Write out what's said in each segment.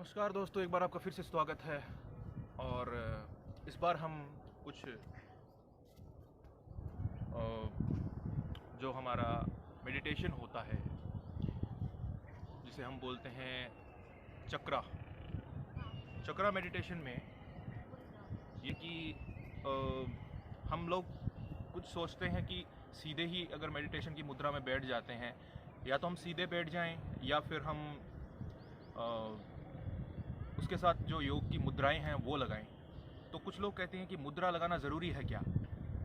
नमस्कार दोस्तों, एक बार आपका फिर से स्वागत है। और इस बार हम कुछ जो हमारा मेडिटेशन होता है, जिसे हम बोलते हैं चक्रा मेडिटेशन में ये कि हम लोग कुछ सोचते हैं कि सीधे ही अगर मेडिटेशन की मुद्रा में बैठ जाते हैं, या तो हम सीधे बैठ जाएं या फिर हम उसके साथ जो योग की मुद्राएं हैं वो लगाएं। तो कुछ लोग कहते हैं कि मुद्रा लगाना ज़रूरी है क्या।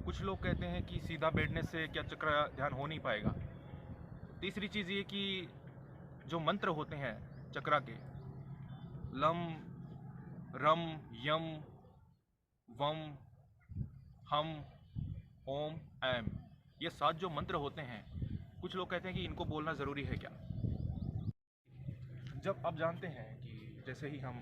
कुछ लोग कहते हैं कि सीधा बैठने से क्या चक्र ध्यान हो नहीं पाएगा। तीसरी चीज़ ये कि जो मंत्र होते हैं चक्रा के, लम रम यम वम हम ओम एम, ये 7 जो मंत्र होते हैं, कुछ लोग कहते हैं कि इनको बोलना ज़रूरी है क्या। जब आप जानते हैं कि जैसे ही हम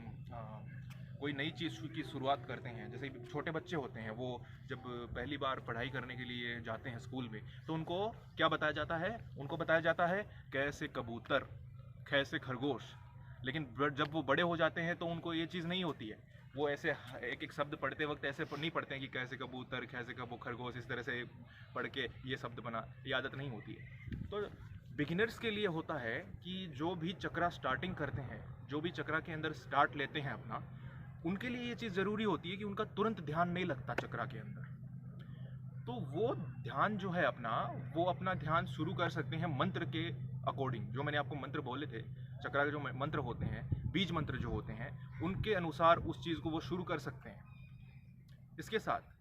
कोई नई चीज़ की शुरुआत करते हैं, जैसे छोटे बच्चे होते हैं, वो जब पहली बार पढ़ाई करने के लिए जाते हैं स्कूल में, तो उनको क्या बताया जाता है? उनको बताया जाता है कैसे कबूतर, कैसे खरगोश। लेकिन जब वो बड़े हो जाते हैं तो उनको ये चीज़ नहीं होती है। वो ऐसे एक एक शब्द पढ़ते वक्त ऐसे नहीं पढ़ते हैं कि कैसे कबूतर, कैसे खरगोश, इस तरह से पढ़ के ये शब्द बना, ये आदत नहीं होती है। तो बिगिनर्स के लिए होता है कि जो भी चक्रा स्टार्टिंग करते हैं, जो भी चक्रा के अंदर स्टार्ट लेते हैं अपना, उनके लिए ये चीज़ ज़रूरी होती है कि उनका तुरंत ध्यान नहीं लगता चक्रा के अंदर। तो वो ध्यान जो है अपना, वो अपना ध्यान शुरू कर सकते हैं मंत्र के अकॉर्डिंग। जो मैंने आपको मंत्र बोले थे, चक्रा के जो मंत्र होते हैं, बीज मंत्र जो होते हैं, उनके अनुसार उस चीज़ को वो शुरू कर सकते हैं। इसके साथ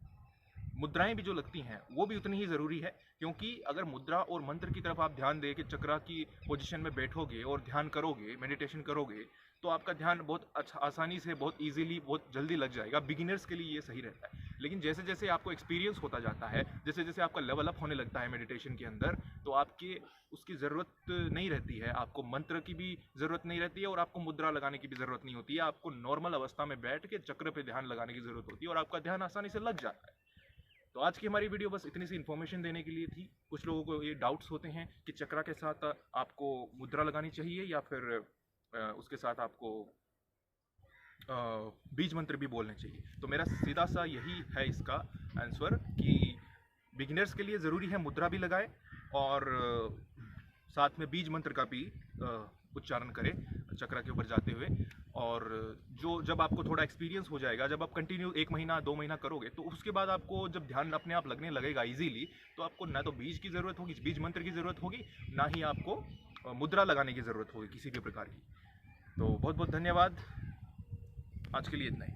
मुद्राएं भी जो लगती हैं वो भी उतनी ही ज़रूरी है, क्योंकि अगर मुद्रा और मंत्र की तरफ आप ध्यान दे के चक्रा की पोजीशन में बैठोगे और ध्यान करोगे, मेडिटेशन करोगे, तो आपका ध्यान बहुत अच्छा, आसानी से, बहुत इजीली, बहुत जल्दी लग जाएगा। बिगिनर्स के लिए ये सही रहता है। लेकिन जैसे जैसे आपको एक्सपीरियंस होता जाता है, जैसे जैसे आपका लेवल अप होने लगता है मेडिटेशन के अंदर, तो आपके उसकी ज़रूरत नहीं रहती है। आपको मंत्र की भी ज़रूरत नहीं रहती है और आपको मुद्रा लगाने की भी ज़रूरत नहीं होती है। आपको नॉर्मल अवस्था में बैठ के चक्र पे ध्यान लगाने की ज़रूरत होती है और आपका ध्यान आसानी से लग जाता है। तो आज की हमारी वीडियो बस इतनी सी इन्फॉर्मेशन देने के लिए थी। कुछ लोगों को ये डाउट्स होते हैं कि चक्रा के साथ आपको मुद्रा लगानी चाहिए या फिर उसके साथ आपको बीज मंत्र भी बोलने चाहिए। तो मेरा सीधा सा यही है इसका आंसर कि बिगिनर्स के लिए ज़रूरी है मुद्रा भी लगाए और साथ में बीज मंत्र का भी उच्चारण करें चक्रा के ऊपर जाते हुए। और जब आपको थोड़ा एक्सपीरियंस हो जाएगा, जब आप कंटिन्यू 1 महीना 2 महीना करोगे, तो उसके बाद आपको जब ध्यान अपने आप लगने लगेगा इजीली, तो आपको ना तो बीज की ज़रूरत होगी, बीज मंत्र की ज़रूरत होगी, ना ही आपको मुद्रा लगाने की ज़रूरत होगी किसी भी प्रकार की। तो बहुत बहुत धन्यवाद, आज के लिए इतना ही।